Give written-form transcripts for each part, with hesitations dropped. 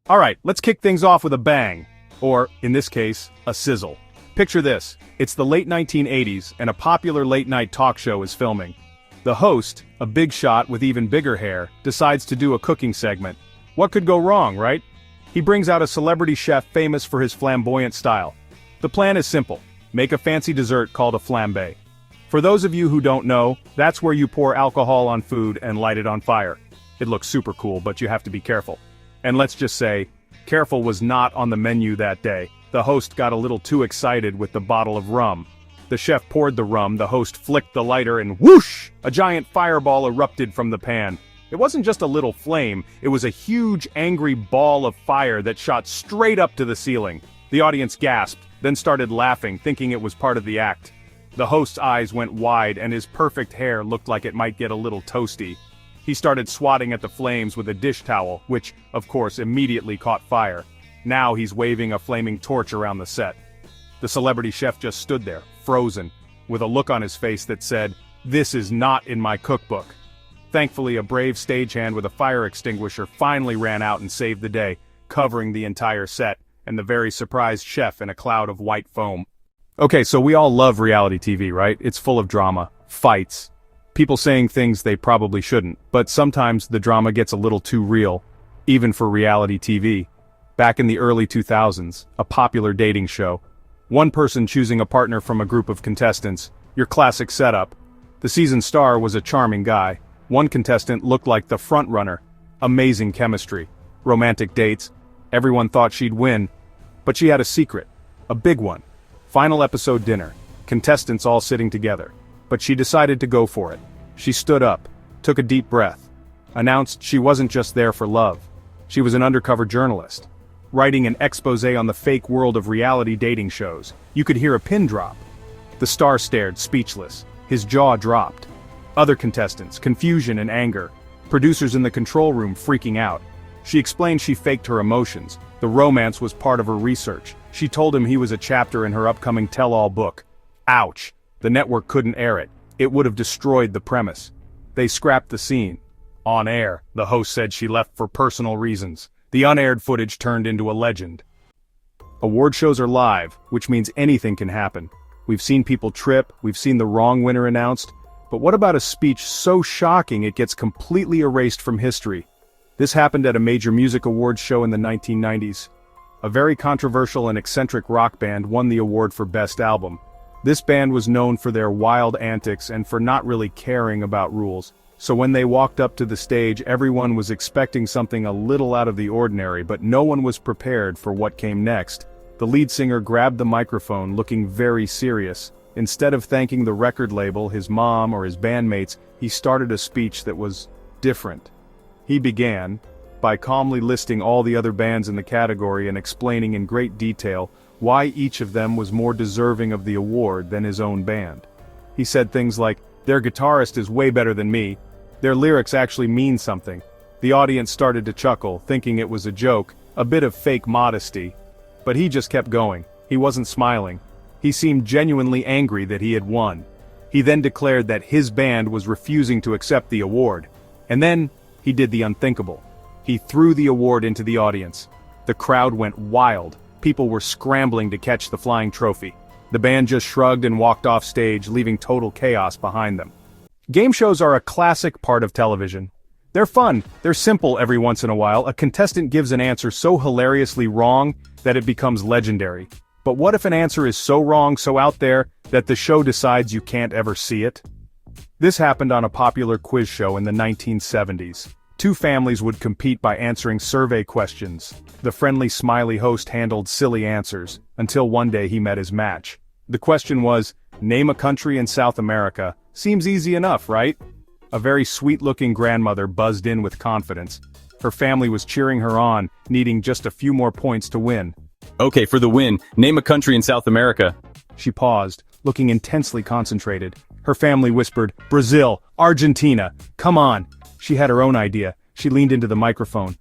Alright, let's kick things off with a bang. Or, in this case, a sizzle. Picture this, it's the late 1980s and a popular late-night talk show is filming. The host, a big shot with even bigger hair, decides to do a cooking segment. What could go wrong, right? He brings out a celebrity chef famous for his flamboyant style. The plan is simple, make a fancy dessert called a flambé. For those of you who don't know, that's where you pour alcohol on food and light it on fire. It looks super cool, but you have to be careful. And let's just say, careful was not on the menu that day. The host got a little too excited with the bottle of rum. The chef poured the rum, the host flicked the lighter and whoosh! A giant fireball erupted from the pan. It wasn't just a little flame, it was a huge angry ball of fire that shot straight up to the ceiling. The audience gasped, then started laughing, thinking it was part of the act. The host's eyes went wide and his perfect hair looked like it might get a little toasty. He started swatting at the flames with a dish towel, which, of course, immediately caught fire. Now he's waving a flaming torch around the set. The celebrity chef just stood there, frozen, with a look on his face that said, "This is not in my cookbook." Thankfully, a brave stagehand with a fire extinguisher finally ran out and saved the day, covering the entire set, and the very surprised chef in a cloud of white foam. Okay, so we all love reality TV, right? It's full of drama, fights, people saying things they probably shouldn't, but sometimes the drama gets a little too real, even for reality TV. Back in the early 2000s, a popular dating show. One person choosing a partner from a group of contestants, your classic setup. The season star was a charming guy. One contestant looked like the front-runner. Amazing chemistry. Romantic dates. Everyone thought she'd win. But she had a secret. A big one. Final episode dinner. Contestants all sitting together. But she decided to go for it. She stood up, took a deep breath, announced she wasn't just there for love. She was an undercover journalist, writing an exposé on the fake world of reality dating shows. You could hear a pin drop. The star stared, speechless. His jaw dropped. Other contestants, confusion and anger. Producers in the control room freaking out. She explained she faked her emotions. The romance was part of her research. She told him he was a chapter in her upcoming tell-all book. Ouch. The network couldn't air it. It would have destroyed the premise. They scrapped the scene. On air, the host said she left for personal reasons. The unaired footage turned into a legend. Award shows are live, which means anything can happen. We've seen people trip, we've seen the wrong winner announced, but what about a speech so shocking it gets completely erased from history? This happened at a major music awards show in the 1990s. A very controversial and eccentric rock band won the award for Best Album. This band was known for their wild antics and for not really caring about rules. So when they walked up to the stage, everyone was expecting something a little out of the ordinary, but no one was prepared for what came next. The lead singer grabbed the microphone looking very serious. Instead of thanking the record label, his mom, or his bandmates, he started a speech that was different. He began by calmly listing all the other bands in the category and explaining in great detail why each of them was more deserving of the award than his own band. He said things like, "Their guitarist is way better than me. Their lyrics actually mean something." The audience started to chuckle, thinking it was a joke, a bit of fake modesty. But he just kept going. He wasn't smiling. He seemed genuinely angry that he had won. He then declared that his band was refusing to accept the award. And then, he did the unthinkable. He threw the award into the audience. The crowd went wild. People were scrambling to catch the flying trophy. The band just shrugged and walked off stage, leaving total chaos behind them. Game shows are a classic part of television. They're fun, they're simple every once in a while. A contestant gives an answer so hilariously wrong that it becomes legendary. But what if an answer is so wrong, so out there, that the show decides you can't ever see it? This happened on a popular quiz show in the 1970s. Two families would compete by answering survey questions. The friendly, smiley host handled silly answers, until one day he met his match. The question was, name a country in South America. Seems easy enough, right? A very sweet-looking grandmother buzzed in with confidence. Her family was cheering her on, needing just a few more points to win. Okay, for the win, name a country in South America. She paused, looking intensely concentrated. Her family whispered, "Brazil, Argentina, come on." She had her own idea. She leaned into the microphone.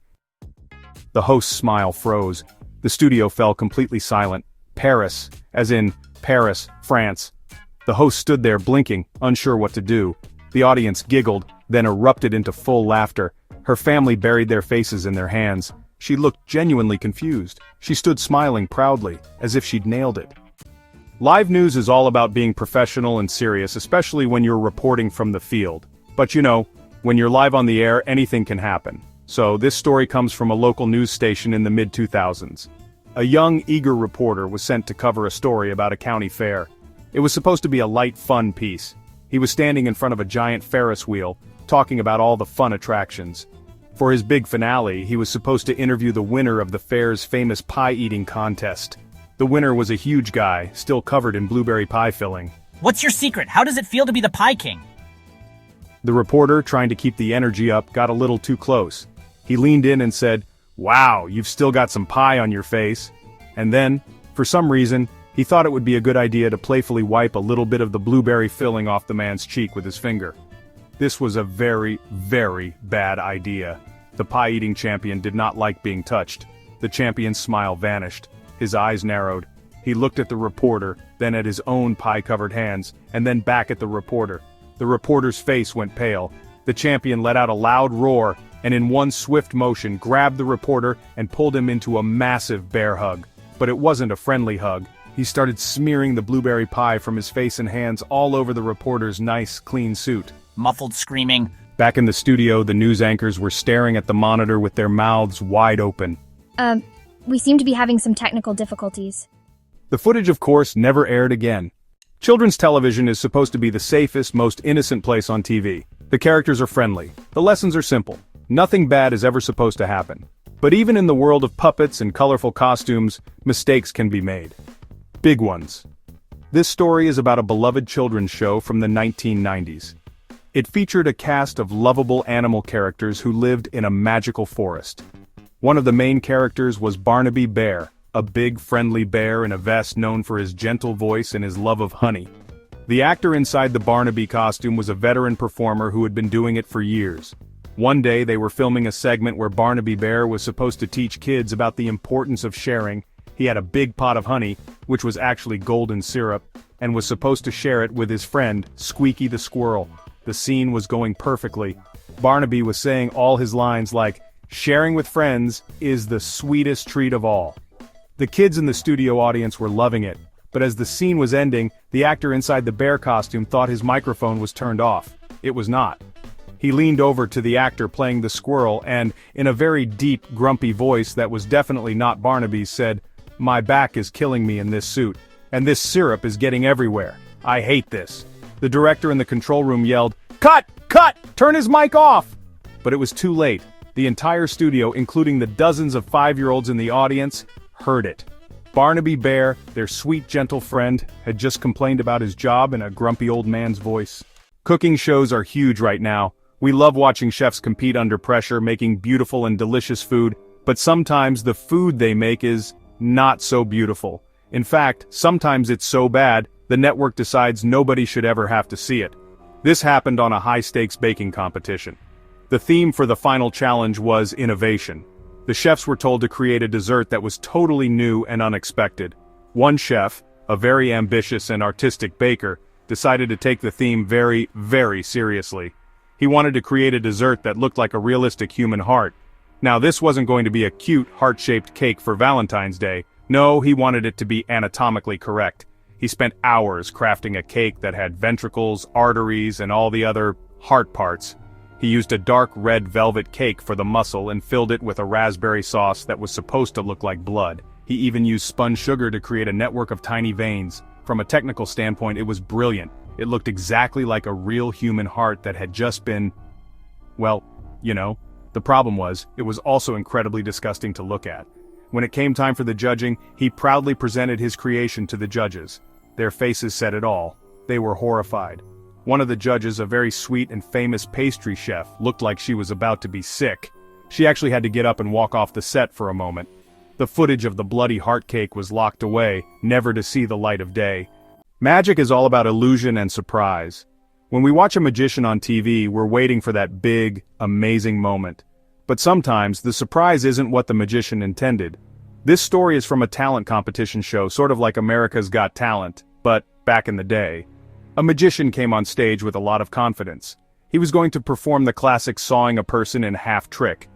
The host's smile froze. The studio fell completely silent. Paris, as in Paris, France. The host stood there blinking, unsure what to do. The audience giggled, then erupted into full laughter. Her family buried their faces in their hands. She looked genuinely confused. She stood smiling proudly, as if she'd nailed it. Live news is all about being professional and serious, especially when you're reporting from the field. But you know, when you're live on the air, anything can happen. So this story comes from a local news station in the mid-2000s. A young, eager reporter was sent to cover a story about a county fair. It was supposed to be a light, fun piece. He was standing in front of a giant Ferris wheel, talking about all the fun attractions. For his big finale, he was supposed to interview the winner of the fair's famous pie-eating contest. The winner was a huge guy, still covered in blueberry pie filling. What's your secret? How does it feel to be the Pie King? The reporter, trying to keep the energy up, got a little too close. He leaned in and said, "Wow, you've still got some pie on your face." And then, for some reason, he thought it would be a good idea to playfully wipe a little bit of the blueberry filling off the man's cheek with his finger. This was a very, very bad idea. The pie-eating champion did not like being touched. The champion's smile vanished. His eyes narrowed. He looked at the reporter, then at his own pie-covered hands, and then back at the reporter. The reporter's face went pale. The champion let out a loud roar, and in one swift motion grabbed the reporter and pulled him into a massive bear hug. But it wasn't a friendly hug. He started smearing the blueberry pie from his face and hands all over the reporter's nice, clean suit. Muffled screaming. Back in the studio, the news anchors were staring at the monitor with their mouths wide open. We seem to be having some technical difficulties. The footage, of course, never aired again. Children's television is supposed to be the safest, most innocent place on TV. The characters are friendly. The lessons are simple. Nothing bad is ever supposed to happen. But even in the world of puppets and colorful costumes, mistakes can be made. Big ones. This story is about a beloved children's show from the 1990s. It featured a cast of lovable animal characters who lived in a magical forest. One of the main characters was Barnaby Bear, a big, friendly bear in a vest known for his gentle voice and his love of honey. The actor inside the Barnaby costume was a veteran performer who had been doing it for years. One day they were filming a segment where Barnaby Bear was supposed to teach kids about the importance of sharing. He had a big pot of honey, which was actually golden syrup, and was supposed to share it with his friend, Squeaky the squirrel. The scene was going perfectly. Barnaby was saying all his lines like, "Sharing with friends is the sweetest treat of all." The kids in the studio audience were loving it, but as the scene was ending, the actor inside the bear costume thought his microphone was turned off. It was not. He leaned over to the actor playing the squirrel and, in a very deep, grumpy voice that was definitely not Barnaby's, said, "My back is killing me in this suit, and this syrup is getting everywhere. I hate this." The director in the control room yelled, "Cut! Cut! Turn his mic off!" But it was too late. The entire studio, including the dozens of 5-year-olds in the audience, heard it. Barnaby Bear, their sweet, gentle friend, had just complained about his job in a grumpy old man's voice. Cooking shows are huge right now. We love watching chefs compete under pressure, making beautiful and delicious food, but sometimes the food they make is not so beautiful. In fact, sometimes it's so bad, the network decides nobody should ever have to see it. This happened on a high-stakes baking competition. The theme for the final challenge was innovation. The chefs were told to create a dessert that was totally new and unexpected. One chef, a very ambitious and artistic baker, decided to take the theme very, very seriously. He wanted to create a dessert that looked like a realistic human heart. Now this wasn't going to be a cute, heart-shaped cake for Valentine's Day. No, he wanted it to be anatomically correct. He spent hours crafting a cake that had ventricles, arteries, and all the other heart parts. He used a dark red velvet cake for the muscle and filled it with a raspberry sauce that was supposed to look like blood. He even used spun sugar to create a network of tiny veins. From a technical standpoint, it was brilliant. It looked exactly like a real human heart that had just been, well, you know. The problem was, it was also incredibly disgusting to look at. When it came time for the judging, he proudly presented his creation to the judges. Their faces said it all. They were horrified. One of the judges, a very sweet and famous pastry chef, looked like she was about to be sick. She actually had to get up and walk off the set for a moment. The footage of the bloody heart cake was locked away, never to see the light of day. Magic is all about illusion and surprise. When we watch a magician on TV, we're waiting for that big, amazing moment. But sometimes, the surprise isn't what the magician intended. This story is from a talent competition show, sort of like America's Got Talent, but back in the day. A magician came on stage with a lot of confidence. He was going to perform the classic sawing a person in half trick.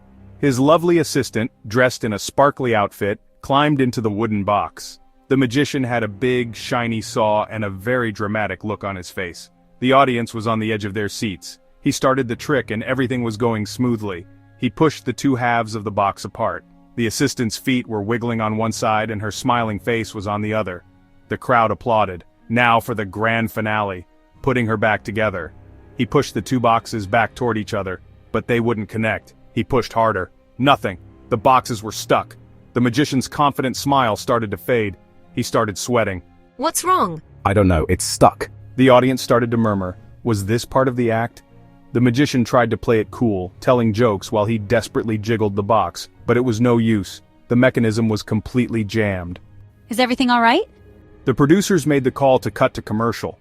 His lovely assistant, dressed in a sparkly outfit, climbed into the wooden box. The magician had a big, shiny saw and a very dramatic look on his face. The audience was on the edge of their seats. He started the trick and everything was going smoothly. He pushed the two halves of the box apart. The assistant's feet were wiggling on one side and her smiling face was on the other. The crowd applauded. Now for the grand finale, putting her back together. He pushed the two boxes back toward each other, but they wouldn't connect. He pushed harder. Nothing. The boxes were stuck. The magician's confident smile started to fade. He started sweating. What's wrong? I don't know, it's stuck. The audience started to murmur. Was this part of the act? The magician tried to play it cool, telling jokes while he desperately jiggled the box, but it was no use. The mechanism was completely jammed. Is everything all right? The producers made the call to cut to commercial.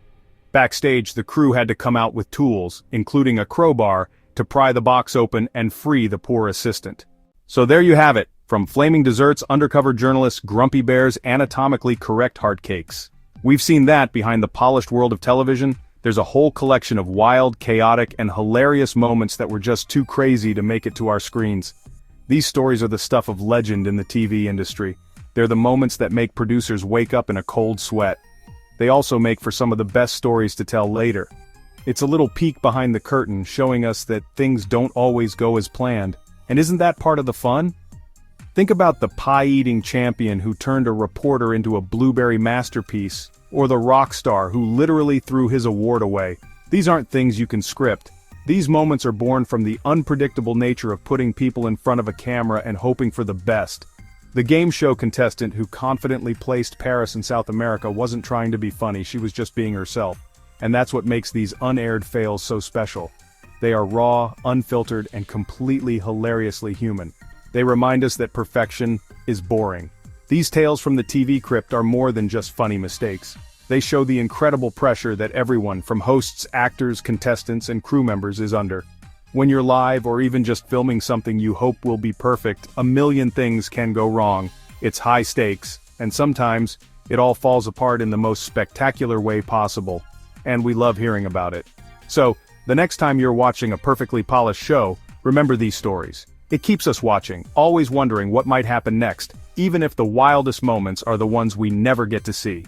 Backstage, the crew had to come out with tools, including a crowbar, to pry the box open and free the poor assistant. So there you have it, from flaming desserts, undercover journalists, grumpy bears, anatomically correct heart cakes. We've seen that behind the polished world of television. There's a whole collection of wild, chaotic, and hilarious moments that were just too crazy to make it to our screens. These stories are the stuff of legend in the TV industry. They're the moments that make producers wake up in a cold sweat. They also make for some of the best stories to tell later. It's a little peek behind the curtain showing us that things don't always go as planned. And isn't that part of the fun? Think about the pie-eating champion who turned a reporter into a blueberry masterpiece, or the rock star who literally threw his award away. These aren't things you can script. These moments are born from the unpredictable nature of putting people in front of a camera and hoping for the best. The game show contestant who confidently placed Paris in South America wasn't trying to be funny, she was just being herself. And that's what makes these unaired fails so special. They are raw, unfiltered, and completely hilariously human. They remind us that perfection is boring. These tales from the TV crypt are more than just funny mistakes. They show the incredible pressure that everyone, from hosts, actors, contestants, and crew members, is under. When you're live or even just filming something you hope will be perfect, a million things can go wrong. It's high stakes, and sometimes, it all falls apart in the most spectacular way possible. And we love hearing about it. So, the next time you're watching a perfectly polished show, remember these stories. It keeps us watching, always wondering what might happen next, even if the wildest moments are the ones we never get to see.